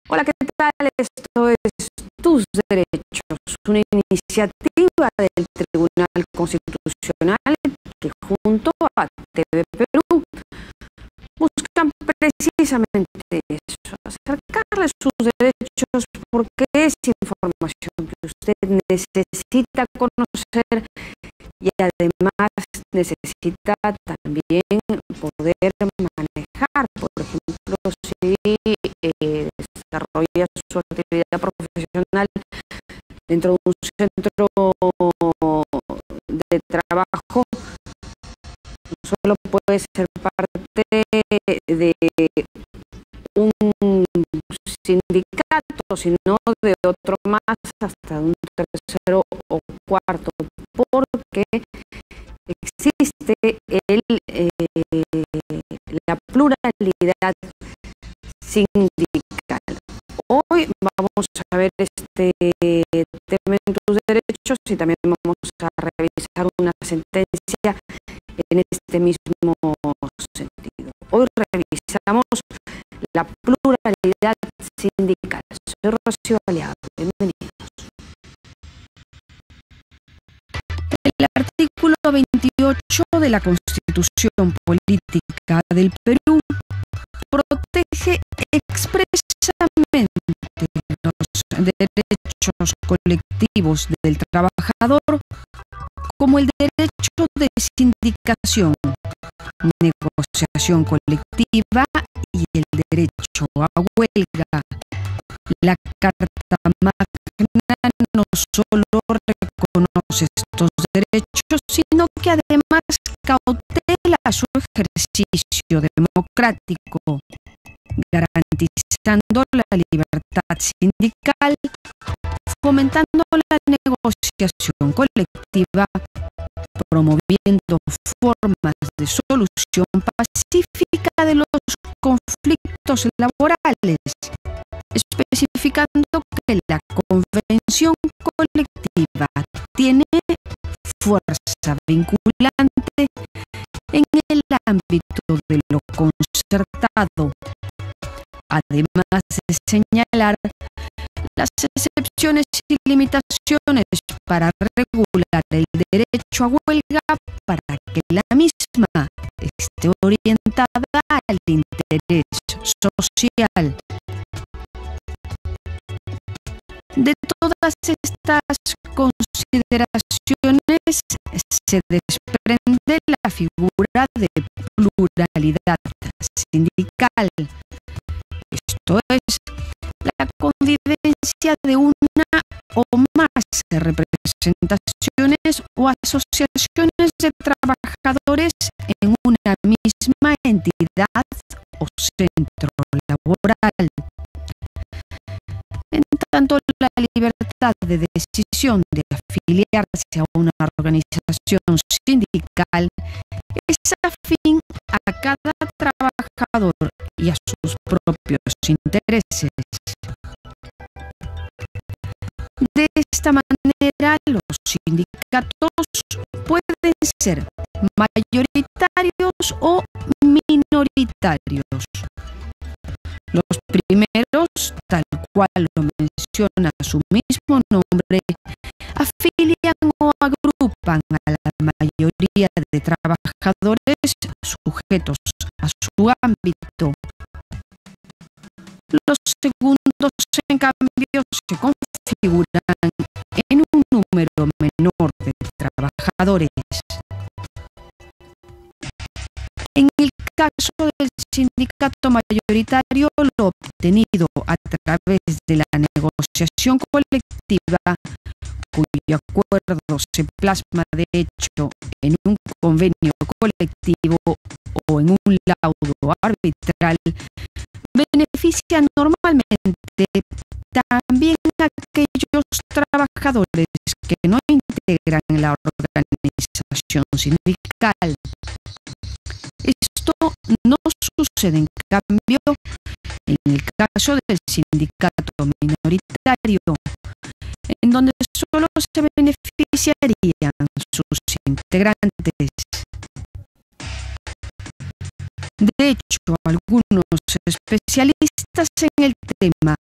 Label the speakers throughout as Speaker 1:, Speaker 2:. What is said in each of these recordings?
Speaker 1: Hola, ¿qué tal? Esto es Tus Derechos, una iniciativa del Tribunal Constitucional que junto a TV Perú buscan precisamente eso, acercarles sus derechos porque es información que usted necesita conocer y además necesita también poder manejar. Por ejemplo, si desarrolla su actividad profesional dentro de un centro de trabajo, no solo puede ser parte de un sindicato, sino de otro más, hasta un tercero o cuarto, porque existe la pluralidad sindical. Hoy vamos a ver este tema en tus derechos y también vamos a revisar una sentencia en este mismo sentido. Hoy revisamos la pluralidad sindical. Soy Rocío Aliado. Bienvenidos. El artículo 28 de la Constitución Política del Perú protege expresamente los derechos colectivos del trabajador, como el derecho de sindicación, negociación colectiva y el derecho a huelga. La Carta Magna no solo reconoce estos derechos, sino que además cautela su ejercicio democrático, garantizando la libertad sindical, fomentando la negociación colectiva, promoviendo formas de solución pacífica de los conflictos laborales, especificando que la convención colectiva tiene fuerza vinculante en el ámbito de lo concertado. Además de señalar las excepciones y limitaciones para regular el derecho a huelga para que la misma esté orientada al interés social. De todas estas consideraciones se desprende la figura de pluralidad sindical. Esto es la convivencia de una o más representaciones o asociaciones de trabajadores en una misma entidad o centro laboral. En tanto, la libertad de decisión de afiliarse a una organización sindical es afín a cada trabajador y a sus propios intereses. De esta manera, los sindicatos pueden ser mayoritarios o minoritarios. Los primeros, tal cual lo menciona su mismo nombre, afilian o agrupan a la mayoría de trabajadores sujetos a su ámbito. Los segundos, en cambio, se configuran en un número menor de trabajadores. En el caso del sindicato mayoritario, lo obtenido a través de la negociación colectiva, cuyo acuerdo se plasma de hecho en un convenio colectivo o en un laudo arbitral, beneficia normalmente también a aquellos trabajadores que no integran la organización sindical. Esto no sucede, en cambio, en el caso del sindicato minoritario, en donde solo se beneficiarían sus integrantes. De hecho, algunos especialistas en el tema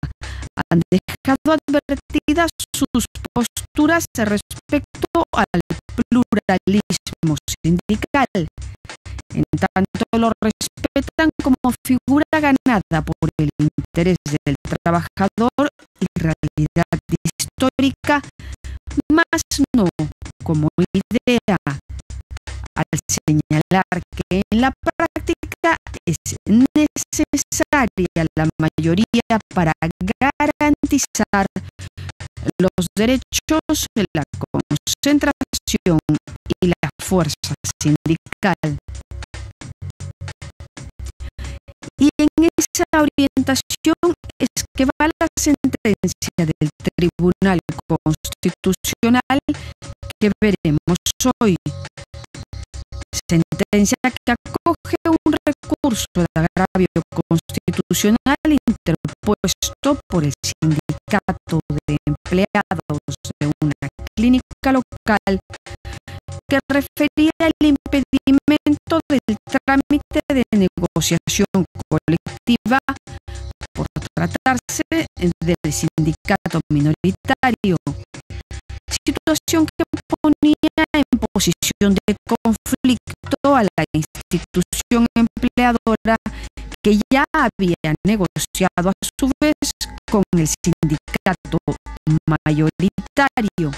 Speaker 1: han dejado advertidas sus posturas respecto al pluralismo sindical. En tanto lo respetan como figura ganada por el interés del trabajador y realidad histórica, más no como idea, al señalar que en la práctica es necesaria la mayoría para garantizar los derechos, la concentración y la fuerza sindical. Y en esa orientación es que va la sentencia del Tribunal Constitucional que veremos hoy. Sentencia que acoge un recurso de agravio constitucional interpuesto por el sindicato de empleados de una clínica local que refería el impedimento del trámite de negociación colectiva por tratarse del sindicato minoritario, situación que ponía en posición de conflicto a la institución empleadora que ya había negociado a su vez con el sindicato mayoritario.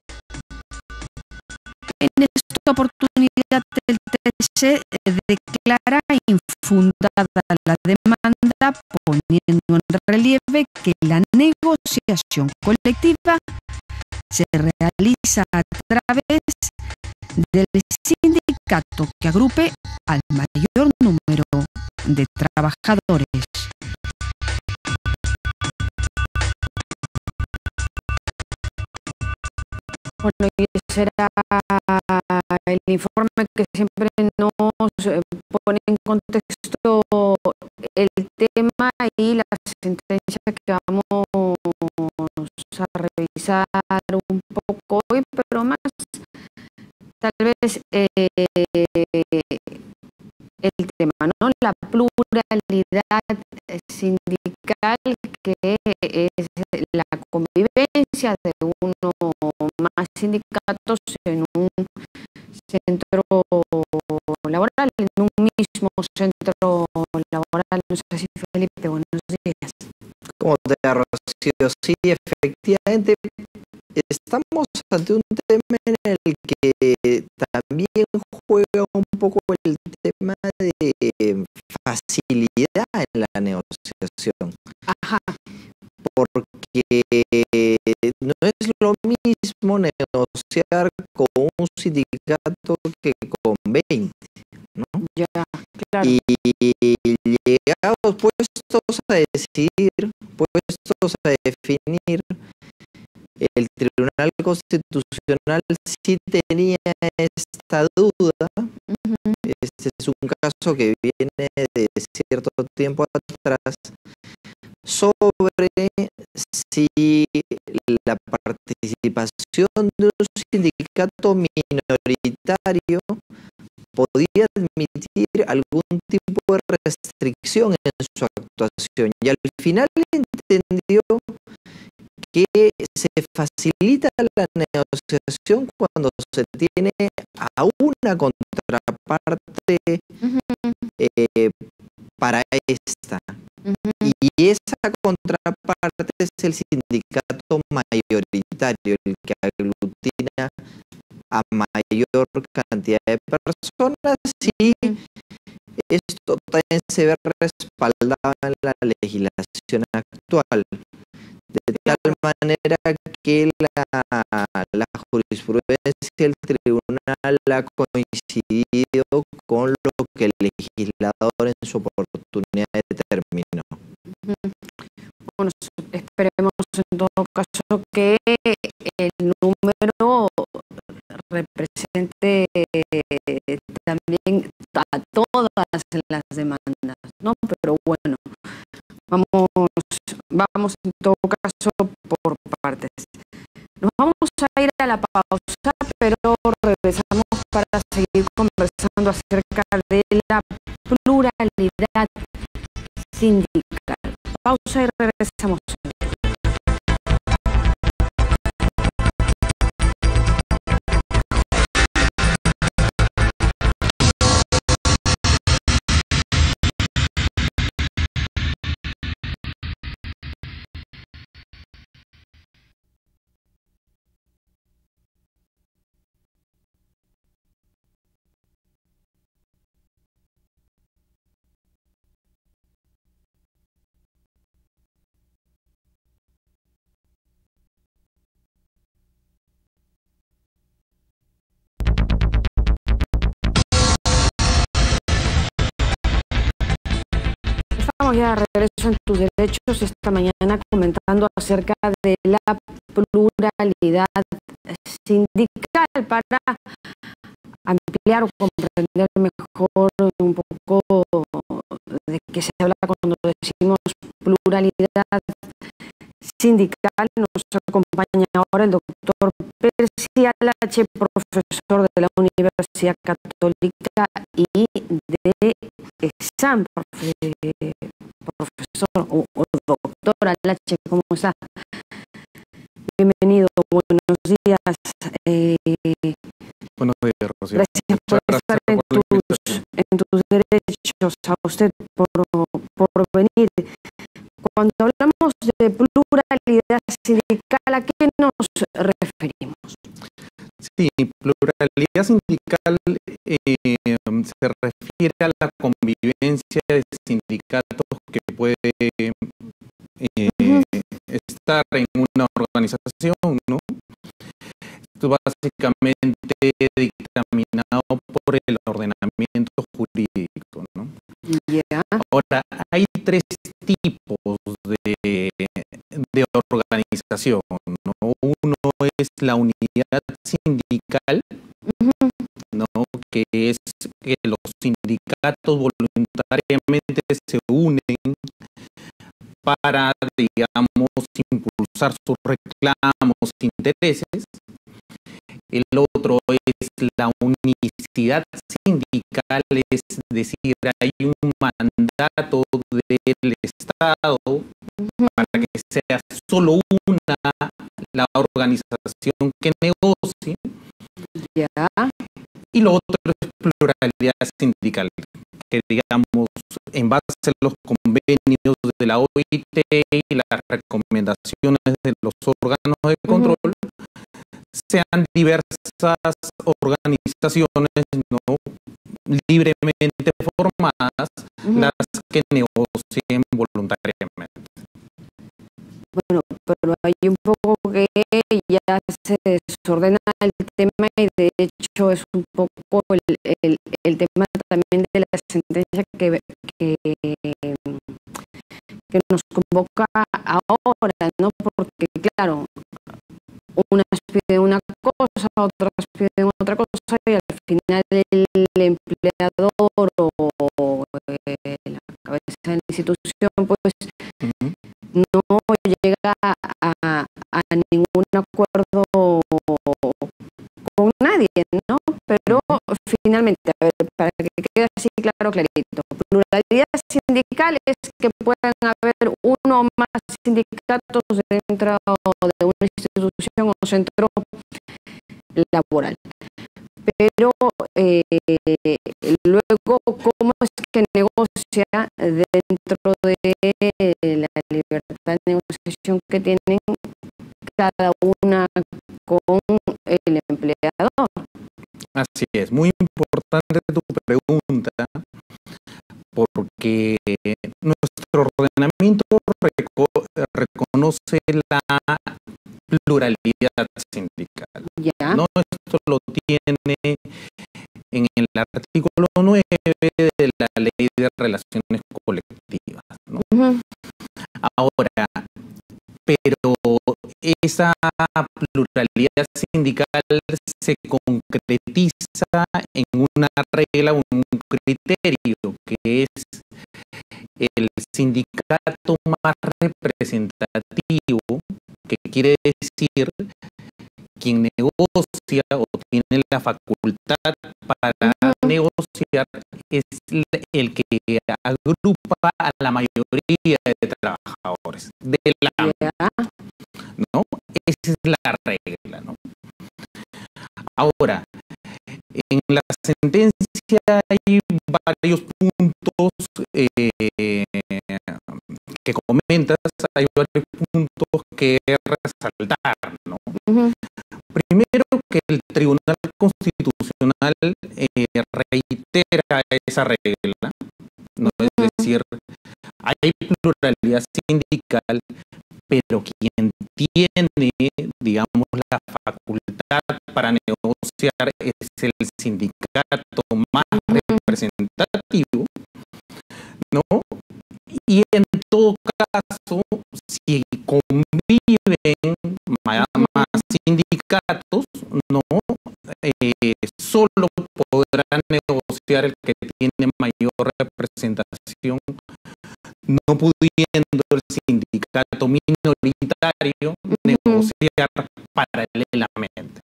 Speaker 1: En esta oportunidad el TC declara infundada la demanda, poniendo en relieve que la negociación colectiva se realiza a través del sindicato que agrupe al mayor número de trabajadores. Bueno, y ese era el informe que siempre nos pone en contexto el tema y la sentencia que vamos a revisar un poco hoy, pero más tal vez el tema, ¿no? La pluralidad sindical, que es la convivencia de uno o más sindicatos en un centro laboral, en un mismo centro laboral. No sé si Felipe, buenos días.
Speaker 2: Como te Rocío, sí, efectivamente, estamos ante un tema en el que también juega un poco el tema de facilidad en la negociación.
Speaker 1: Ajá.
Speaker 2: Porque no es lo mismo negociar con un sindicato que con 20, ¿no?
Speaker 1: Ya, claro.
Speaker 2: Y llegados puestos a decidir, puestos a definir, el Tribunal Constitucional sí tenía esta duda. Este es un caso que viene de cierto tiempo atrás, sobre si la participación de un sindicato minoritario podía admitir algún tipo de restricción en su actuación, y al final entendió que se facilita la negociación cuando se tiene a una contraparte para esta. Y esa contraparte es el sindicato mayoritario, el que aglutina a mayor cantidad de personas, y esto también se ve respaldado en la legislación actual, de tal manera que la jurisprudencia del tribunal ha coincidido con lo que el legislador en su oportunidad determinó.
Speaker 1: Bueno, esperemos en todo caso que el número represente también a todas las demandas, ¿no? Pero bueno, vamos en todo caso por partes. Nos vamos a ir a la pausa, pero regresamos para seguir conversando acerca de la pluralidad sindical. Pausa y regresamos. ya regreso en tus derechos esta mañana comentando acerca de la pluralidad sindical para ampliar o comprender mejor un poco de qué se habla cuando decimos pluralidad sindical. Nos acompaña ahora el doctor Percy Alache, profesor de la Universidad Católica y de EXAM, profesor o doctor Alache, ¿cómo está? Bienvenido, buenos días.
Speaker 3: Buenos días, Rocío.
Speaker 1: Gracias por estar en tus derechos, a usted por venir. Cuando hablamos de pluralidad sindical, ¿a qué nos referimos?
Speaker 3: Sí, pluralidad sindical se refiere a la convivencia de sindicatos que puede estar en una organización, ¿no? Esto básicamente dictaminado por el ordenamiento jurídico, ¿no?
Speaker 1: Yeah.
Speaker 3: Ahora, hay tres tipos de organización, ¿no? Uno es la unidad sindical, ¿no? Que es que los sindicatos voluntariamente se unen para, digamos, impulsar sus reclamos, intereses. El otro es la unicidad sindical, es decir, hay un mandato del Estado para que sea solo una la organización que negocie.
Speaker 1: Yeah.
Speaker 3: Y lo otro es pluralidad sindical, que digamos, en base a los convenios de la OIT y las recomendaciones de los órganos de control, sean diversas organizaciones, ¿no?, libremente formadas, las que negocien voluntariamente.
Speaker 1: Bueno, pero hay un poco que ya se desordena el tema y de hecho es un poco el tema también de la sentencia que nos convoca ahora, ¿no? Porque claro, unas piden una cosa, otras piden otra cosa y al final el empleador o la cabeza de la institución pues no llega a ningún acuerdo con nadie, ¿no? Pero finalmente, a ver, para que quede así claro, clarito, pluralidad sindical es que puedan haber uno o más sindicatos dentro de una institución o centro laboral. Pero luego, ¿cómo es que negocia dentro de la libertad de negociación que tienen cada una con el empleador?
Speaker 3: Así es, muy importante tu pregunta, porque nuestro ordenamiento reconoce la pluralidad sindical.
Speaker 1: ¿Ya?
Speaker 3: ¿No? Esto lo tiene en el artículo 9 de la Ley de Relaciones Colectivas, ¿no? Ahora, pero esa pluralidad sindical se concretiza en una regla o en un criterio que es el sindicato más representativo, que quiere decir quien negocia o tiene la facultad para negociar es el que agrupa a la mayoría de trabajadores de la, ¿no? Esa es la regla, ¿no? Ahora, en la sentencia hay varios puntos que comentas, hay varios puntos que resaltar, ¿no? Primero, que el Tribunal Constitucional reitera esa regla, ¿no? Es decir, hay pluralidad sindical, pero quien tiene, digamos, la facultad para negociar es el sindicato más representativo, ¿no? Y en todo caso, si conviven más sindicatos, no solo podrán negociar el que tiene mayor representación, no pudiendo el sindicato minoritario negociar paralelamente.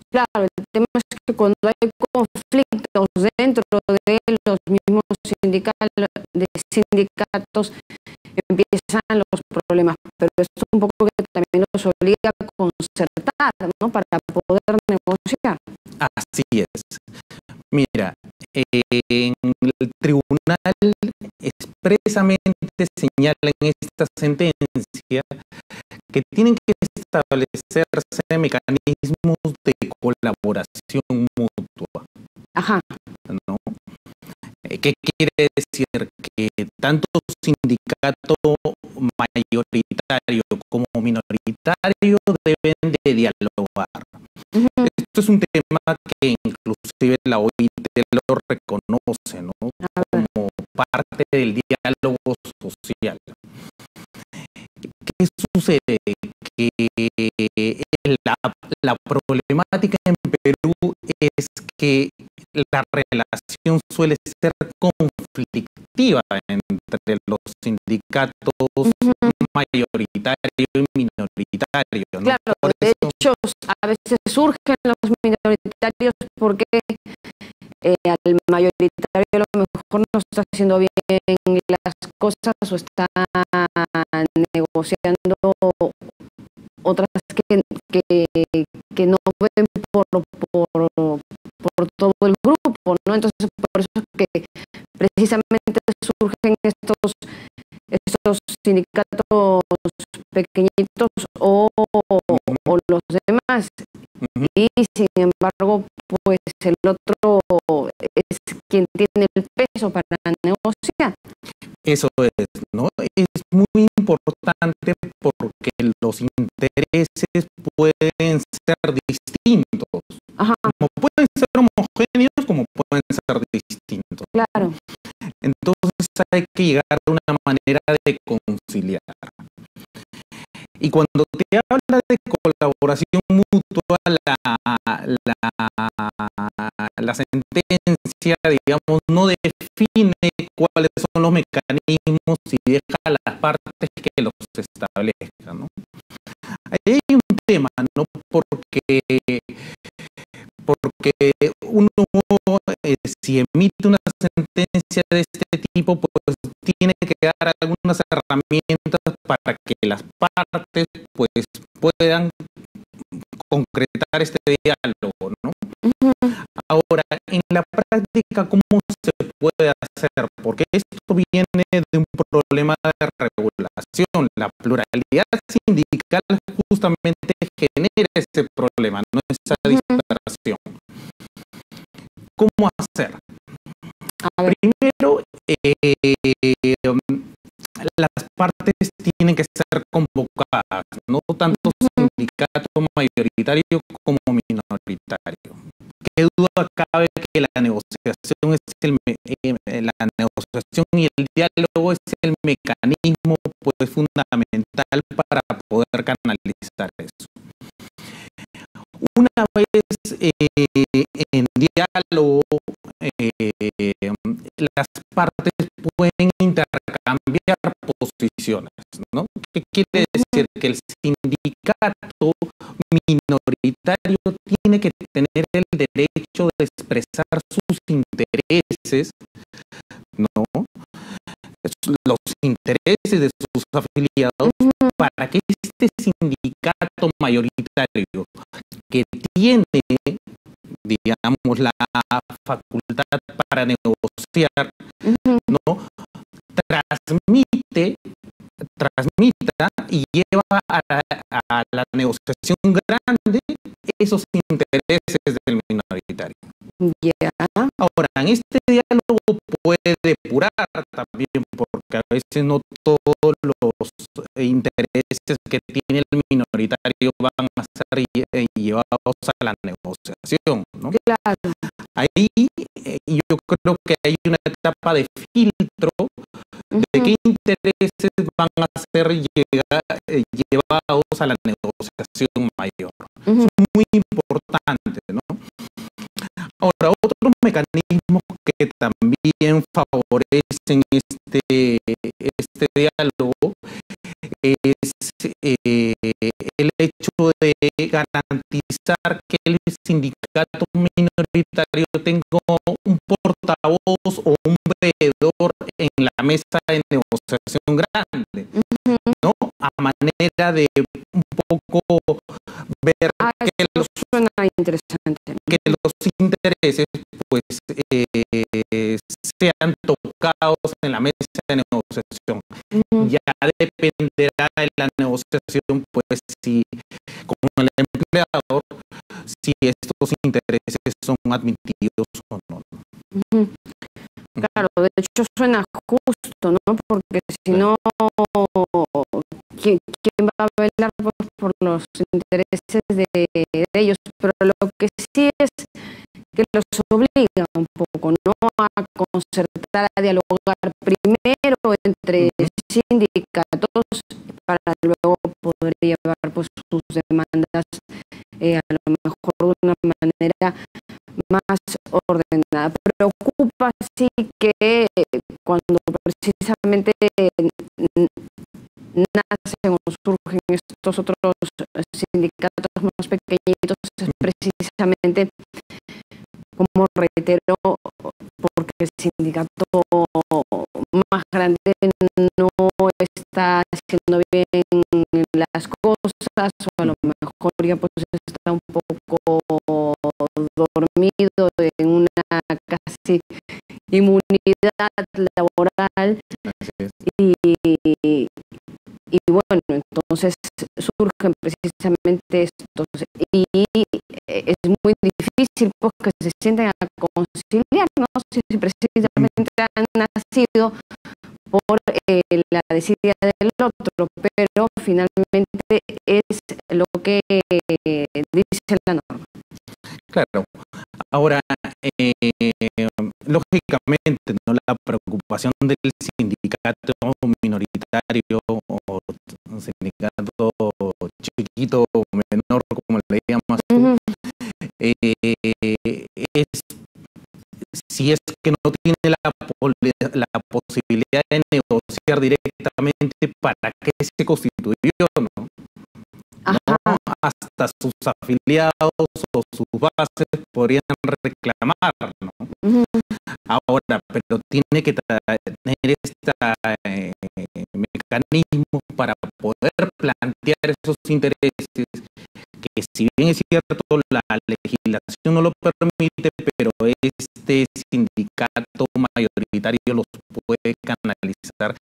Speaker 1: Claro, el tema es que cuando hay conflictos dentro de los mismos sindicatos empiezan los problemas, pero esto es un poco que también nos obliga a concertar, ¿no? Para poder negociar.
Speaker 3: Así es. Mira, en el tribunal expresamente señala en esta sentencia que tienen que establecerse mecanismos de colaboración mutua.
Speaker 1: Ajá.
Speaker 3: ¿No? ¿Qué quiere decir? Que tanto sindicato mayoritario como minoritario deben de dialogar. Esto es un tema que inclusive la OIT lo reconoce, ¿no? Como parte del diálogo social. ¿Qué sucede? Que la problemática en Perú es que la relación suele ser conflictiva entre los sindicatos mayoritario y minoritario, ¿no?
Speaker 1: Claro, de hecho, a veces surgen los minoritarios porque al mayoritario a lo mejor no está haciendo bien las cosas o está negociando otras que no ven por todo el grupo, ¿no? Entonces, por eso es que precisamente surgen estos sindicatos pequeñitos o los demás. Y sin embargo, pues el otro es quien tiene el peso para negociar.
Speaker 3: Eso es, ¿no? Es muy importante porque los intereses pueden ser distintos.
Speaker 1: Ajá.
Speaker 3: Como pueden ser homogéneos, como pueden ser distintos.
Speaker 1: Claro.
Speaker 3: Entonces hay que llegar a una manera de conciliar. Y cuando te habla de colaboración mutua, la sentencia, digamos, no define cuáles son los mecanismos y deja a las partes que los establezcan, ¿no? Ahí hay un tema, ¿no? Porque uno, si emite una sentencia de este tipo, pues tiene que dar algunas herramientas para que las partes pues puedan concretar este diálogo, ¿no? Ahora, en la práctica, ¿cómo se puede hacer? Porque esto viene de un problema de regulación. La pluralidad sindical justamente genera ese problema, no esa dispersión. ¿Cómo hacer? Primero, las partes tienen que ser convocadas, no tanto sindicato mayoritario como minoritario. ¿Qué duda cabe que la negociación la negociación y el diálogo es el mecanismo pues fundamental para poder canalizar eso? Una vez en diálogo, las partes pueden intercambiar posiciones, ¿no? ¿Qué quiere decir? Que el sindicato minoritario tiene que tener el derecho de expresar sus intereses, ¿no? Los intereses de sus afiliados para que este sindicato mayoritario que tiene, digamos, la facultad para negociar, ¿no? Transmita y lleva a la negociación grande esos intereses del minoritario. Ahora, en este diálogo puede depurar también, porque a veces no todos los intereses que tiene el minoritario van a ser llevados a la negociación, ¿no? Ahí yo creo que hay una etapa de filtro de qué intereses van a ser llevados a la negociación mayor. Eso es muy importante, ¿no? Ahora, otros mecanismos que también favorecen este diálogo es el hecho de garantizar que el sindicato minoritario tenga un portavoz o un veedor en la mesa de negociación grande, ¿no? A manera de un poco ver que
Speaker 1: suena interesante.
Speaker 3: que los intereses pues sean tocados en la mesa de negociación. Ya dependerá de la negociación, pues, si con el empleador, si estos intereses son admitidos o no.
Speaker 1: Claro, de hecho suena justo, ¿no? Porque si no, ¿quién va a velar por los intereses de ellos? Pero lo que sí es que los obliga un poco, ¿no? A concertar, a dialogar primero entre sindicatos para luego poder llevar pues sus demandas a lo mejor de una manera más ordenada. Preocupa sí que cuando precisamente nacen o surgen estos otros sindicatos más pequeñitos, es precisamente, como reitero, porque el sindicato más grande no está haciendo bien las cosas, o a lo mejor ya pues está un poco dormido en una casi inmunidad laboral. Y bueno, entonces surgen precisamente estos, y es muy difícil pues que se sienten a conciliar, ¿no? Si precisamente han nacido por la desidia del otro, pero finalmente es lo que dice la norma.
Speaker 3: Claro. Ahora, lógicamente, ¿no? La preocupación del sindicato minoritario o sindicato chiquito o menor, como le llamas tú, es si es que no tiene la posibilidad de negociar directamente, ¿para qué se constituyó, no? ¿No? Hasta sus afiliados o sus bases podrían reclamar, ¿no? Ahora, pero tiene que tener este mecanismo para poder plantear esos intereses, que si bien es cierto la legislación no lo permite, pero este sindicato mayoritario los puede canalizar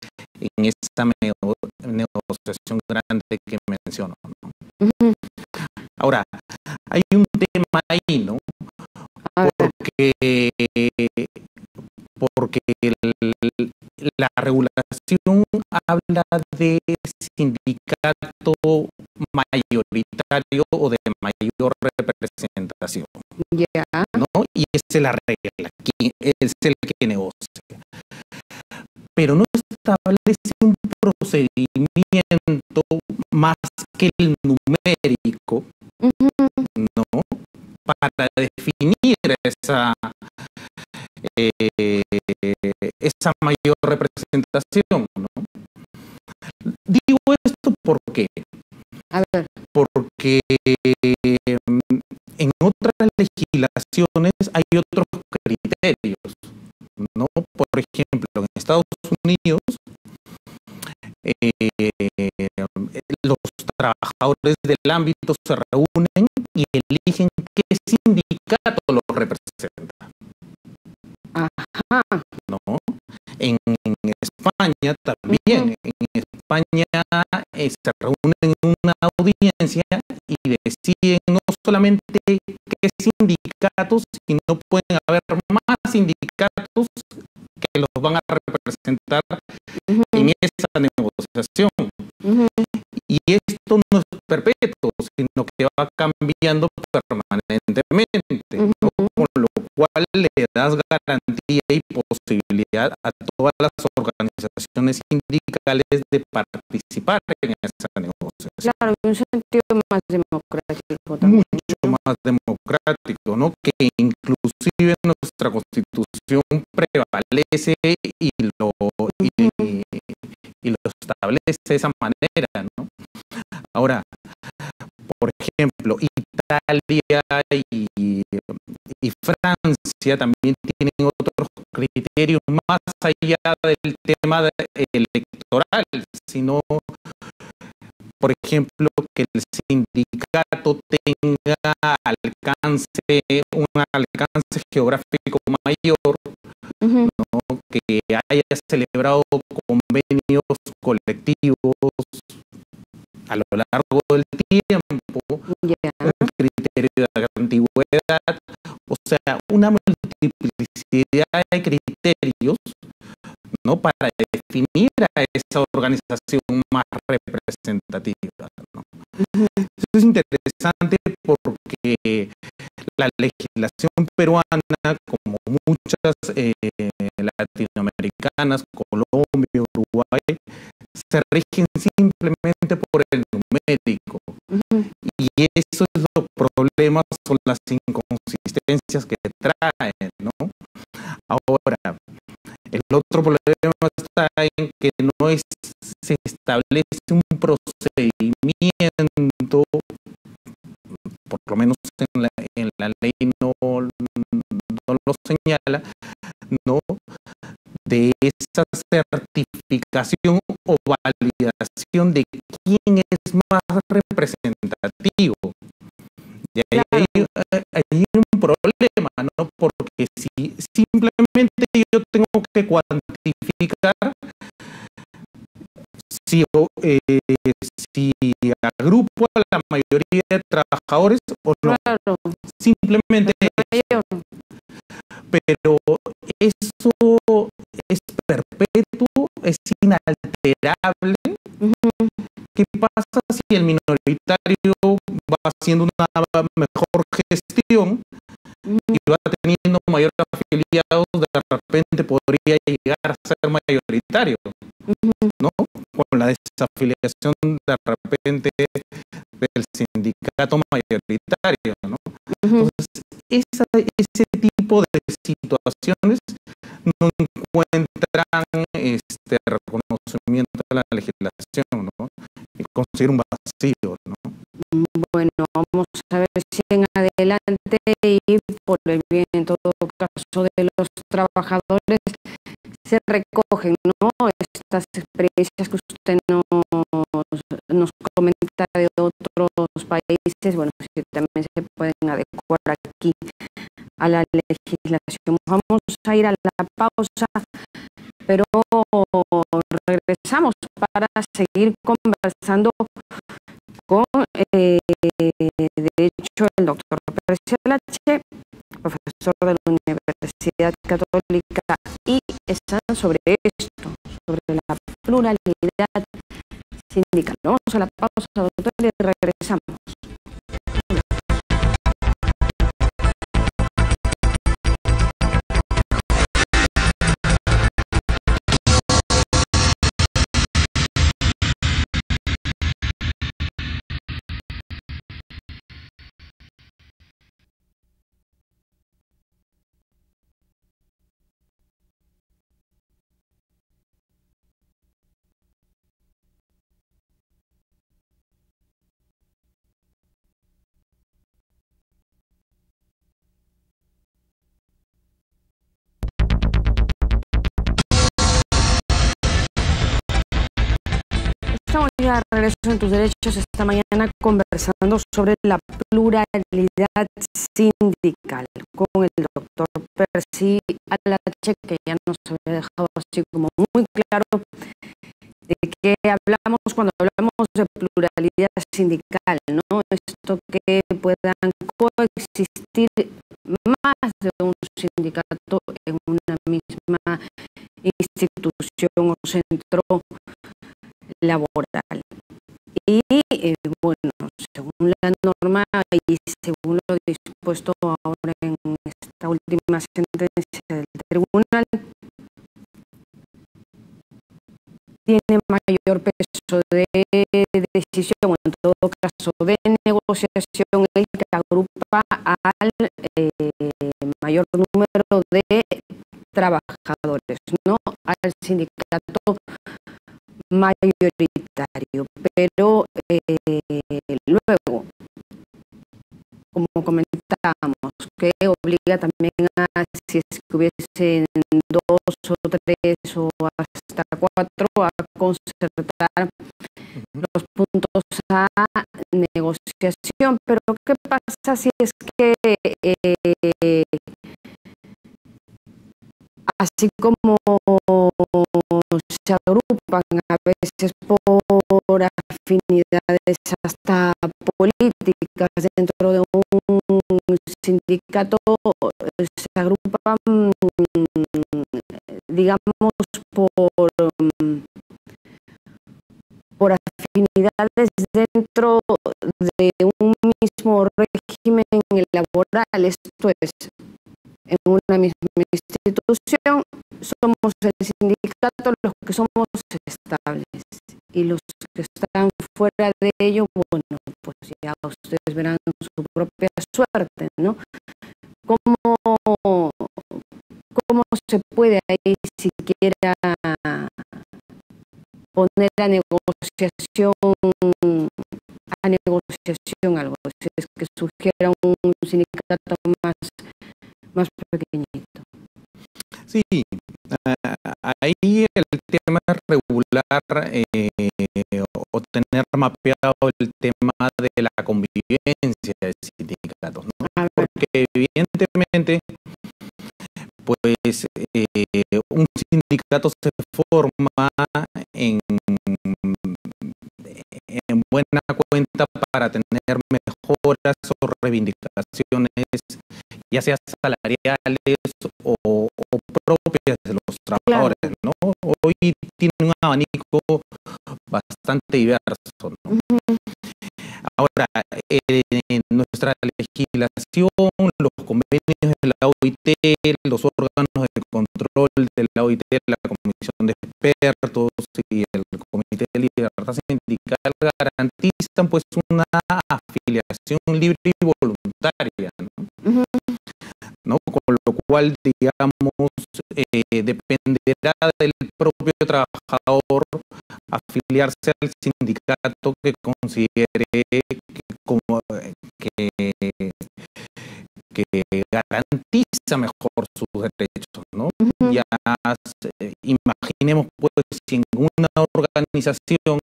Speaker 3: en esa negociación grande que menciono, ¿no? Ahora, hay un tema ahí, ¿no? Porque la regulación habla de sindicato mayoritario o de mayor representación, ¿no? Y esa es la regla, es el que negocia. Pero no establece un procedimiento más que el numérico, ¿no? Para definir esa mayor representación, ¿no? Digo esto porque en otras legislaciones hay otros criterios, ¿no? Por ejemplo, en Estados Unidos los trabajadores del ámbito se reúnen y eligen qué sindicato los representa. ¿No? En España también. En España se reúnen en una audiencia y deciden no solamente qué sindicatos, sino pueden haber más sindicatos que los van a representar en esa negociación. Y esto no es perpetuo, sino que va cambiando permanentemente, ¿no? Con lo cual le das garantía y posibilidad a todas las organizaciones organizaciones sindicales de participar en esa negociación.
Speaker 1: Claro, en un sentido más democrático también.
Speaker 3: Mucho más democrático, ¿no? Que inclusive nuestra Constitución prevalece y lo establece de esa manera, ¿no? Ahora, por ejemplo, Italia y Francia también tienen otros criterios más allá del tema electoral, sino, por ejemplo, que el sindicato tenga un alcance geográfico mayor, ¿no? Que haya celebrado convenios colectivos a lo largo del tiempo, un criterio de antigüedad, o sea, una multiplicidad de criterios, ¿no? Para definir a esa organización más representativa, ¿no? Eso es interesante porque la legislación peruana, como muchas latinoamericanas, Colombia, Uruguay, se rigen simplemente por el numérico. Y eso es los problemas, son las inconsistencias que traen, ¿no? Ahora, el otro problema está en que se establece un procedimiento, por lo menos en la ley no lo señala, ¿no? De esa certificación o validación de quién es más representativo. Y ahí hay un problema, ¿no? Porque si simplemente yo tengo que cuantificar si agrupo a la mayoría de trabajadores o no.
Speaker 1: Claro.
Speaker 3: Simplemente eso. Pero eso es perpetuo, es inalterable. ¿Qué pasa si el minoritario va haciendo una mejor gestión y va teniendo mayor afiliados? De repente podría llegar a ser mayoritario, ¿no? Con la desafiliación de repente del sindicato mayoritario, ¿no? Entonces, ese tipo de situaciones no encuentran reconocimiento de la legislación, ¿no? Y conseguir un vacío, ¿no?
Speaker 1: Bueno, vamos a ver si en adelante y por el bien en todo caso de los trabajadores se recogen, ¿no? Estas experiencias que usted nos comenta de otros países, bueno, si también se pueden adecuar aquí a la legislación. Vamos a ir a la pausa, pero regresamos para seguir conversando con, de hecho, el doctor Percy Lache, profesor de la Universidad Católica, y están sobre esto, sobre la pluralidad sindical. Vamos a la pausa, doctor, y regresamos. Estamos ya de regreso en Tus Derechos esta mañana conversando sobre la pluralidad sindical con el doctor Percy Alache, que ya nos había dejado así como muy claro de qué hablamos cuando hablamos de pluralidad sindical, ¿no? Esto que puedan coexistir más de un sindicato en una misma institución o centro laboral. Y bueno, según la norma y según lo dispuesto ahora en esta última sentencia del tribunal, tiene mayor peso de decisión, o en todo caso de negociación, el que agrupa al mayor número de trabajadores, no al sindicato mayoritario. Pero luego, como comentábamos, que obliga también a, si es que hubiesen 2 o 3 o hasta 4, a concertar los puntos a negociación. Pero ¿qué pasa si es que así como se agrupan a veces por afinidades hasta políticas dentro de un sindicato, se agrupan, digamos, por afinidades dentro de un mismo régimen laboral? Esto es, en una misma institución somos el sindicato los que somos estables, y los que están fuera de ello, bueno, pues ya ustedes verán su propia suerte, ¿no? ¿Cómo se puede ahí siquiera poner a negociación algo, si es que surgiera un sindicato más pequeñito?
Speaker 3: Sí, ahí el tema es regular o tener mapeado el tema de la convivencia de sindicatos, ¿no? Porque evidentemente, pues un sindicato se forma en buena cuenta para tener mejoras o reivindicaciones, ya sea salariales o propias de los trabajadores, claro, ¿no? Hoy tiene un abanico bastante diverso, ¿no? Ahora, en nuestra legislación, los convenios de la OIT, los órganos de control de la OIT, la Comisión de Expertos y el Comité de Libertad Sindical garantizan pues una afiliación libre y voluntaria, ¿no? ¿No? Con lo cual, digamos, dependerá del propio trabajador afiliarse al sindicato que considere que garantiza mejor sus derechos, ¿no? Ya imaginemos pues si en una organización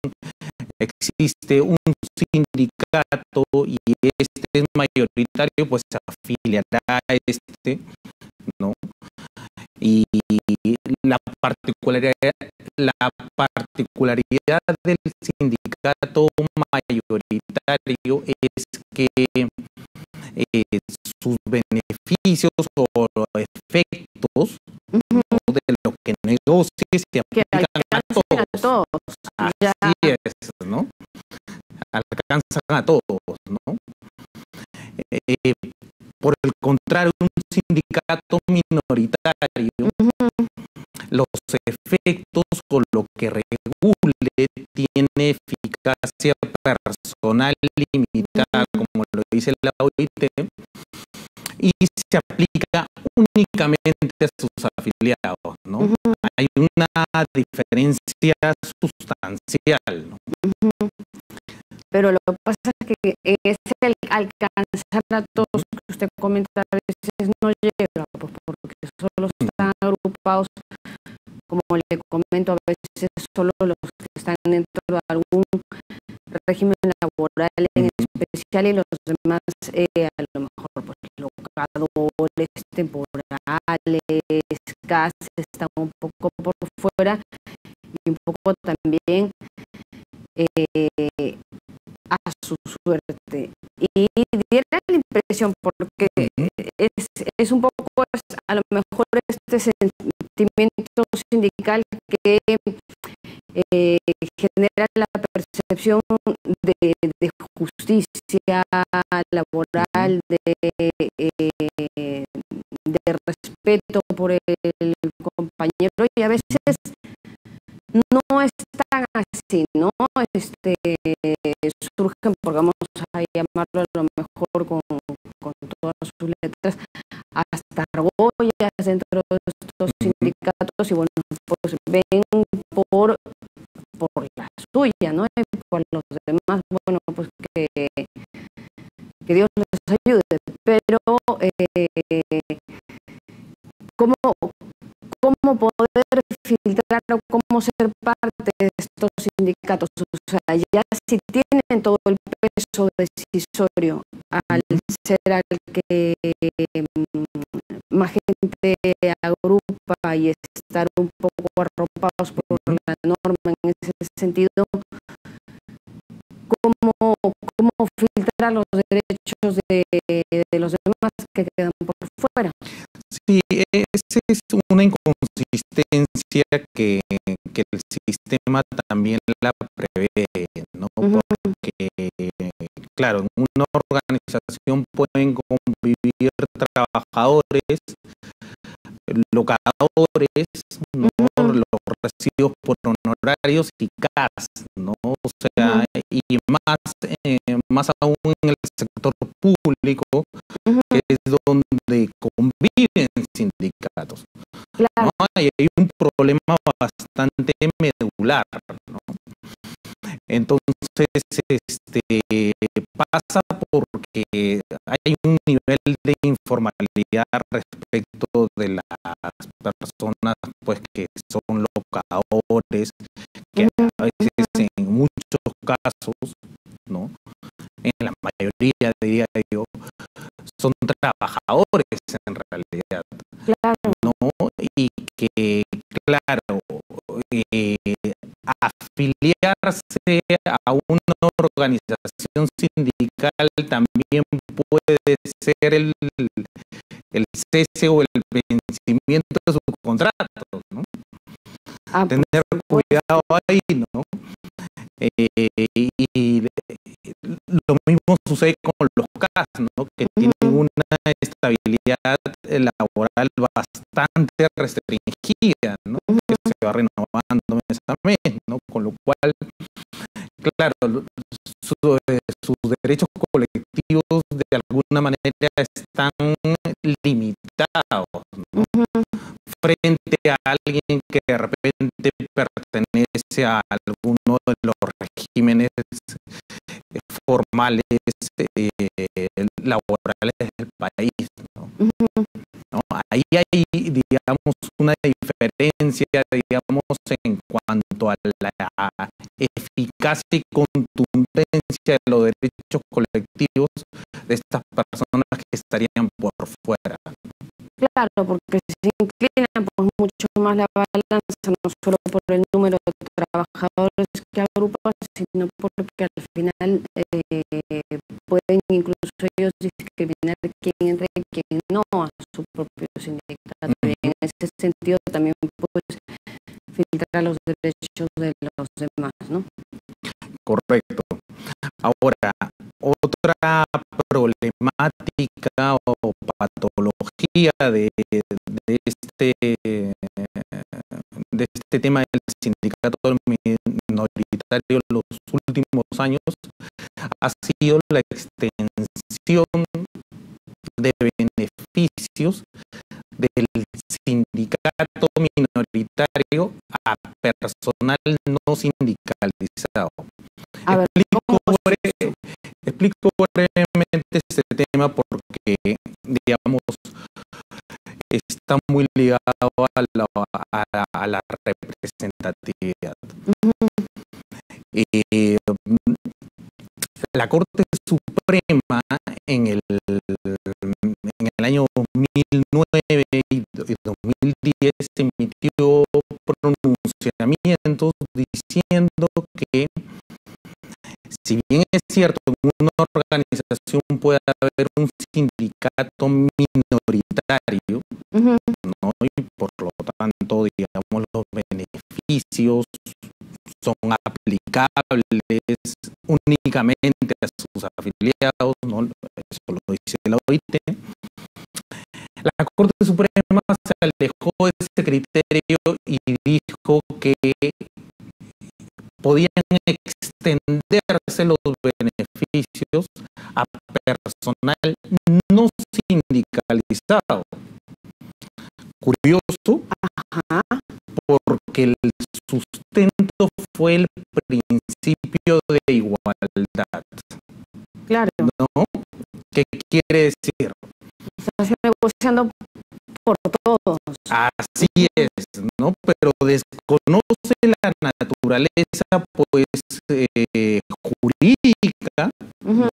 Speaker 3: existe un sindicato y este es mayoritario, pues se afiliará a este, ¿no? Y la particularidad del sindicato mayoritario es que sus beneficios o efectos, ¿no?, de lo que negocie se aplican a todos. Así es, ¿no? Alcanzan a todos, ¿no? Por el contrario, un sindicato minoritario, los efectos con lo que regule tiene eficacia personal limitada, como lo dice la OIT, y se aplica únicamente a sus afiliados, ¿no? Hay una diferencia sustancial, ¿no?
Speaker 1: Pero lo que pasa es que el alcanzar a todos que usted comenta a veces no llega, pues porque solo están agrupados, como le comento, a veces solo los que están dentro de algún régimen laboral en especial, y los demás a lo mejor pues locadores, temporales, casas, están un poco por fuera, y un poco también a su suerte. Y diera la impresión, porque es un poco a lo mejor este sentimiento sindical que genera la percepción de justicia laboral, de respeto por el compañero, y a veces no es tan así, ¿no? Surgen, porque vamos a llamarlo a lo mejor con todas sus letras, hasta argollas dentro de estos sindicatos y bueno, pues ven por la suya, ¿no? Y por los demás, bueno, pues que Dios les ayude, pero ¿cómo, cómo poder filtrar o cómo ser parte de estos sindicatos? O sea, ya si tienen todo el peso decisorio al ser al que más gente agrupa y estar un poco arropados por la norma en ese sentido, ¿cómo filtrar los derechos de los demás que quedan por fuera?
Speaker 3: Sí, esa es una inconsistencia que el sistema también la prevé, ¿no? Porque, claro, en una organización pueden convivir trabajadores, locadores, ¿no? Los recibos por honorarios y CAS, ¿no? O sea, y más aún en el sector público, que es donde conviven sindicatos.
Speaker 1: Claro.
Speaker 3: ¿No? Y hay un problema bastante medular, ¿no? Entonces, pasa porque hay un nivel de informalidad respecto de las personas, pues, que son locadores, que a veces en muchos casos, ¿no? En la mayoría, diría yo, son trabajadores en realidad,
Speaker 1: claro,
Speaker 3: ¿no? Y que, claro, afiliarse a una organización sindical también puede ser el cese o el vencimiento de su contrato, ¿no? Tener cuidado ahí, ¿no? Y lo mismo sucede con los CAS, ¿no? Que tienen una estabilidad laboral bastante restringida, ¿no? Que se va renovando mes a mes, ¿no? Con lo cual, claro, sus derechos colectivos de alguna manera están limitados, ¿no? Frente a alguien que de repente pertenece a alguno de los regímenes formales laborales del país, ¿no? ¿No? Ahí hay, digamos, una diferencia, digamos, en cuanto a la eficacia y contundencia de los derechos colectivos de estas personas que estarían por fuera.
Speaker 1: Claro, porque se inclina pues mucho más la balanza, no solo por el número de trabajadores que agrupan, sino porque al final pueden incluso ellos discriminar quién entra y quién no a su propio sindicato. Y en ese sentido también pues filtrar los derechos de los demás, ¿no?
Speaker 3: Correcto. Ahora, otra problemática o patología de este tema del sindicato minoritario en los últimos años ha sido la extensión de beneficios del sindicato minoritario a personal no sindicalizado. Explico brevemente este tema porque, digamos, está muy ligado a la representatividad. La Corte Suprema en el año 2009 y 2010 emitió pronunciamientos diciendo que, si bien es cierto, en una organización puede haber un sindicato minoritario, ¿no? Y por lo tanto, digamos, los beneficios son aplicables únicamente a sus afiliados, ¿no? Eso lo dice la OIT. La Corte Suprema se alejó de ese criterio y dijo que podían extenderse los beneficios a personal no sindicalizado. Curioso, porque el sustento fue el principio de igualdad.
Speaker 1: Claro.
Speaker 3: ¿No? ¿Qué quiere decir?
Speaker 1: Estás negociando por todos.
Speaker 3: Así es, ¿no? Pero desconoce la naturaleza, pues, jurídica, ¿no?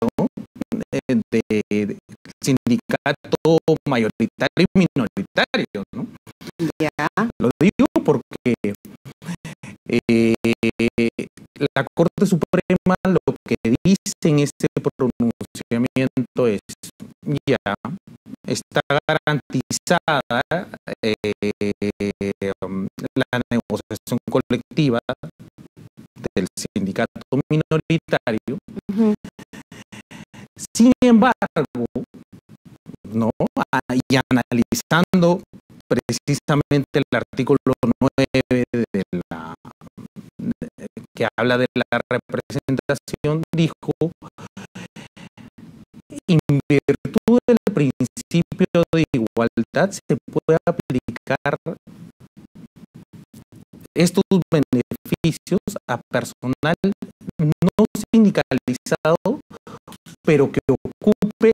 Speaker 3: De sindicato mayoritario y minoritario, ¿no?
Speaker 1: Ya.
Speaker 3: Lo digo porque la Corte Suprema lo que dice en ese pronunciamiento es: ya está garantizada la negociación colectiva del sindicato minoritario. Sin embargo, ¿no? Y analizando precisamente el artículo 9 de que habla de la representación, dijo: en virtud del principio de igualdad se puede aplicar estos beneficios a personal no sindicalizado, pero que ocupe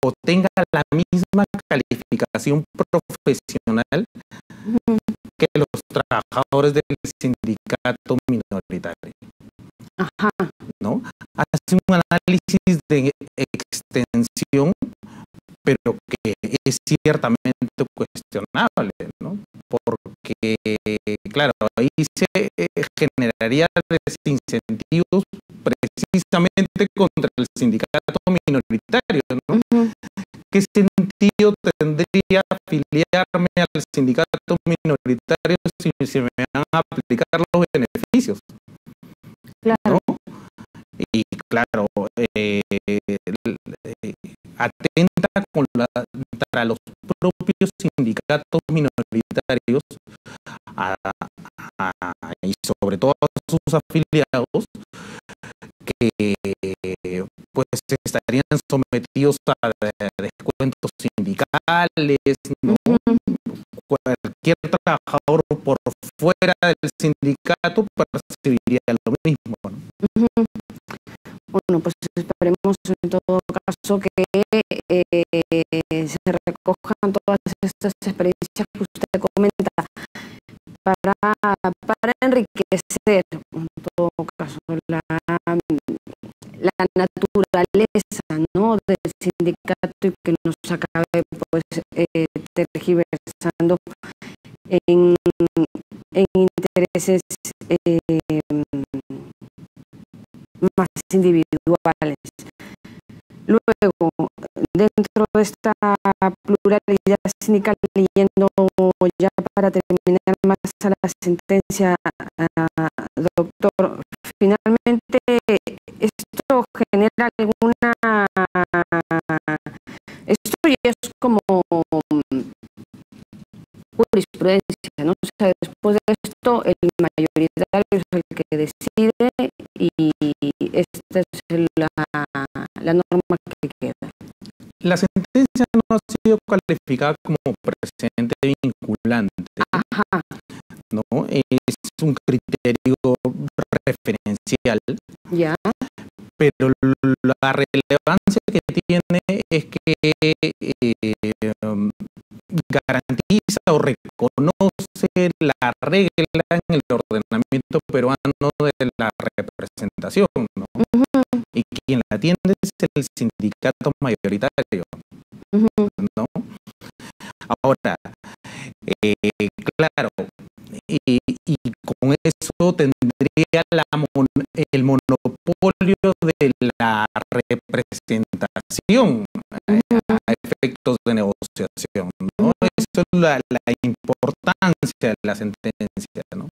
Speaker 3: o tenga la misma calificación profesional que los trabajadores del sindicato minoritario.
Speaker 1: Ajá.
Speaker 3: ¿No? Hace un análisis de extensión, pero que es ciertamente cuestionable, ¿no? Porque, claro, ahí se generaría desincentivos precisamente contra el sindicato minoritario, ¿no? ¿Qué sentido tendría afiliarme al sindicato minoritario si se me van a aplicar los beneficios?
Speaker 1: Claro.
Speaker 3: ¿No? Y claro, atenta contra los propios sindicatos minoritarios y sobre todo a sus afiliados, que pues estarían sometidos a descuentos sindicales, ¿no? Cualquier trabajador por fuera del sindicato percibiría lo mismo, ¿no?
Speaker 1: Bueno, pues esperemos en todo caso que se recojan todas estas experiencias que usted comenta para enriquecer en todo caso la naturaleza, ¿no?, del sindicato, y que no se acabe pues tergiversando en intereses más individuales. Luego, dentro de esta pluralidad sindical, leyendo ya para terminar más a la sentencia, doctor, finalmente esto genera alguna... Esto ya es como jurisprudencia, ¿no? O sea, después de esto, el mayoritario es el que decide y esta es la norma que queda.
Speaker 3: La sentencia no ha sido calificada como precedente vinculante.
Speaker 1: Ajá.
Speaker 3: ¿No? Es un criterio referencial.
Speaker 1: Ya.
Speaker 3: Pero la relevancia que tiene es que garantiza o reconoce la regla en el ordenamiento peruano de la representación, ¿no? Y quien la atiende es el sindicato mayoritario, ¿no? Ahora, claro, y con eso tendría el monopolio de la representación a efectos de negociación, ¿no? Eso es la importancia de la sentencia, ¿no?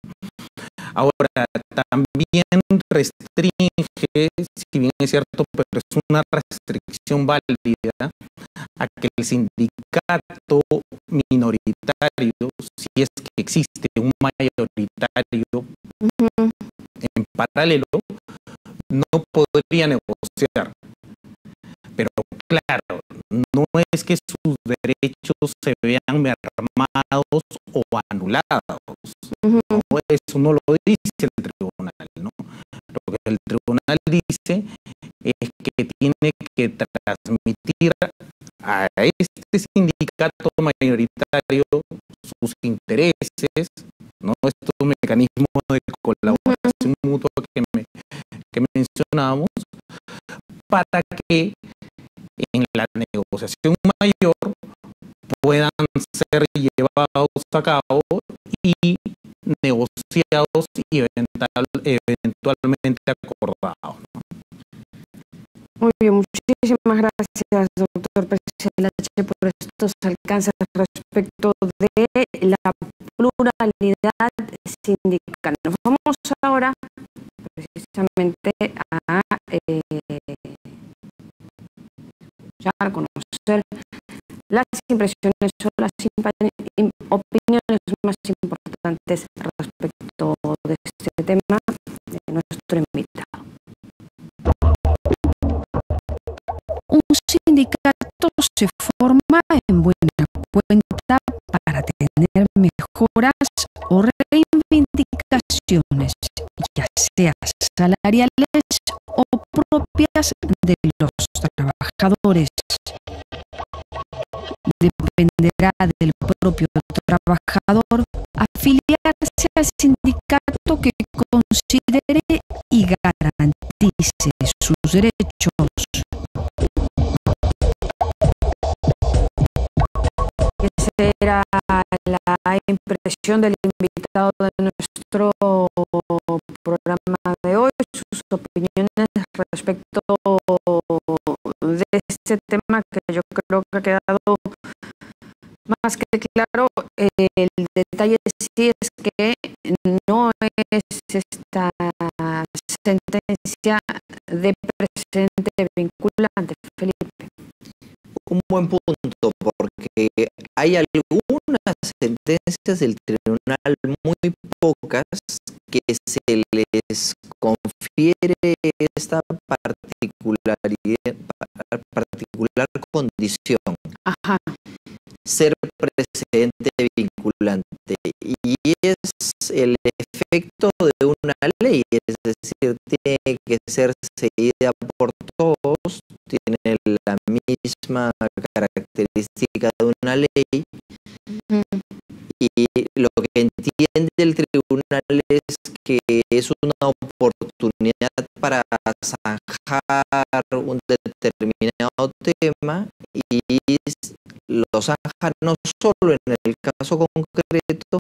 Speaker 3: Ahora, también restringe, si bien es cierto, pero es una restricción válida, a que el sindicato minoritario, si es que existe un mayoritario, en paralelo, no podría negociar. Pero claro, no es que sus derechos se vean mermados o anulados.
Speaker 1: Ujú.
Speaker 3: ¿No? Eso no lo dice el tribunal, ¿no? Lo que el tribunal dice es que tiene que transmitir a este sindicato mayoritario sus intereses, ¿no? Estos mecanismos de colaboración mutua que mencionábamos, para que en la negociación mayor puedan ser llevados a cabo y negociados y eventualmente acordados.
Speaker 1: Muy bien, muchísimas gracias, doctor Peselache, por estos alcances respecto de la pluralidad sindical. Nos vamos ahora precisamente a conocer las impresiones o las opiniones más importantes respecto de este tema de nuestro invitado. Un sindicato se forma en buena cuenta para tener mejoras o reivindicaciones, ya sea salariales o propias de los trabajadores. Dependerá del propio trabajador afiliarse al sindicato que considere y garantice sus derechos. Esa era la impresión del invitado de nuestro programa de hoy, sus opiniones respecto de este tema que yo creo que ha quedado más que claro. El detalle sí es que no es esta sentencia de precedente vinculante, Felipe.
Speaker 2: Un buen punto, porque hay algunas sentencias del tribunal, muy pocas, que se les confiere esta particular condición.
Speaker 1: Ajá.
Speaker 2: Ser precedente vinculante, y es el efecto de una ley, es decir, tiene que ser seguida por todos, tiene la misma característica de una ley, y lo que entiende el tribunal es que es una oportunidad para zanjar un determinado tema, y lo zanja no solo en el caso concreto,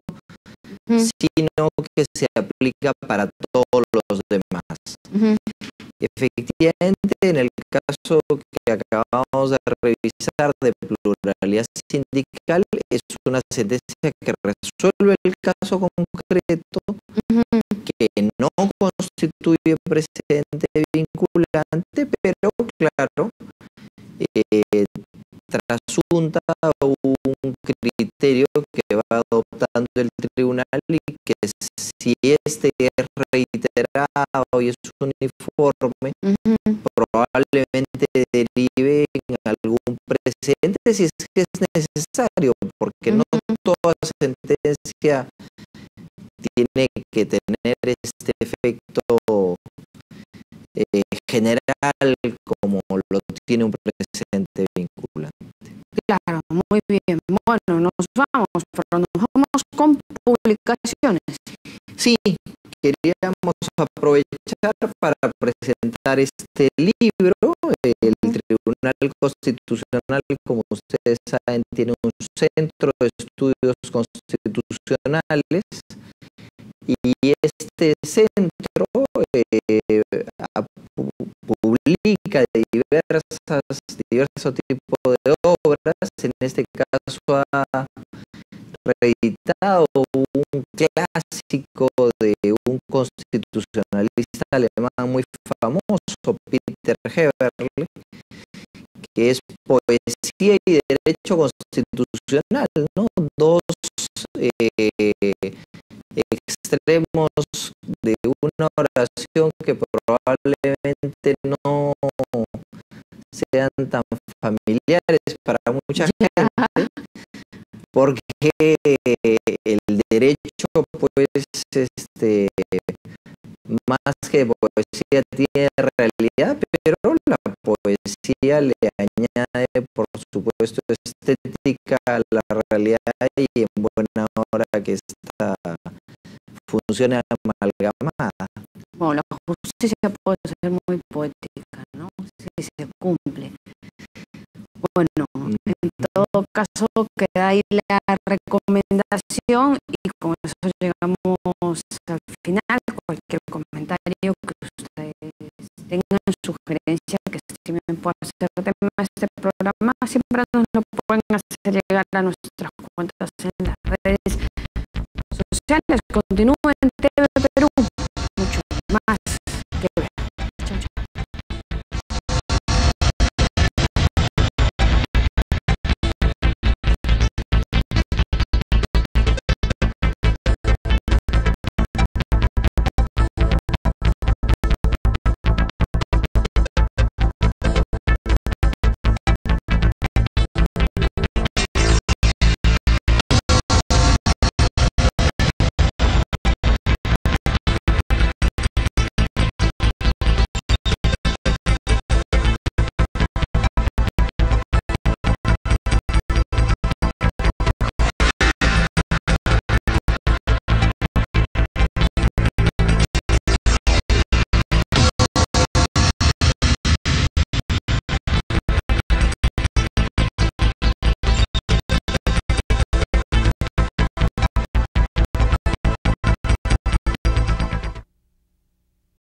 Speaker 2: sino que se aplica para todos los demás. Efectivamente, en el caso que acabamos de revisar de pluralidad sindical, es una sentencia que resuelve el caso concreto, que no constituye precedente vinculante, pero claro, trasunta un criterio que va adoptando el tribunal, y que si este es reiterado y es uniforme, probablemente derive en algún precedente, si es que es necesario, porque no toda sentencia tiene que tener este efecto general como lo tiene un precedente vinculante.
Speaker 1: Claro, muy bien. Bueno, nos vamos con publicaciones.
Speaker 2: Sí, queríamos aprovechar para presentar este libro. El Tribunal Constitucional, como ustedes saben, tiene un centro de estudios constitucionales, y este centro publica diversos tipos de obras. En este caso ha reeditado un clásico de un constitucionalista alemán muy famoso, Peter Heberle, que es Poesía y Derecho Constitucional, ¿no? Dos extremos de una una oración que probablemente no sean tan familiares para mucha gente, porque el derecho, pues, más que poesía tiene realidad, pero la poesía le añade, por supuesto, estética a la realidad y en buena hora que esta funcione amalgamada.
Speaker 1: Bueno, la justicia puede ser muy poética, ¿no? Si se cumple. Bueno, en todo caso queda ahí la recomendación y con eso llegamos al final. Cualquier comentario que ustedes tengan, sugerencia que estimen pueda ser tema de este programa, siempre nos lo pueden hacer llegar a nuestras cuentas en las redes sociales. Continúen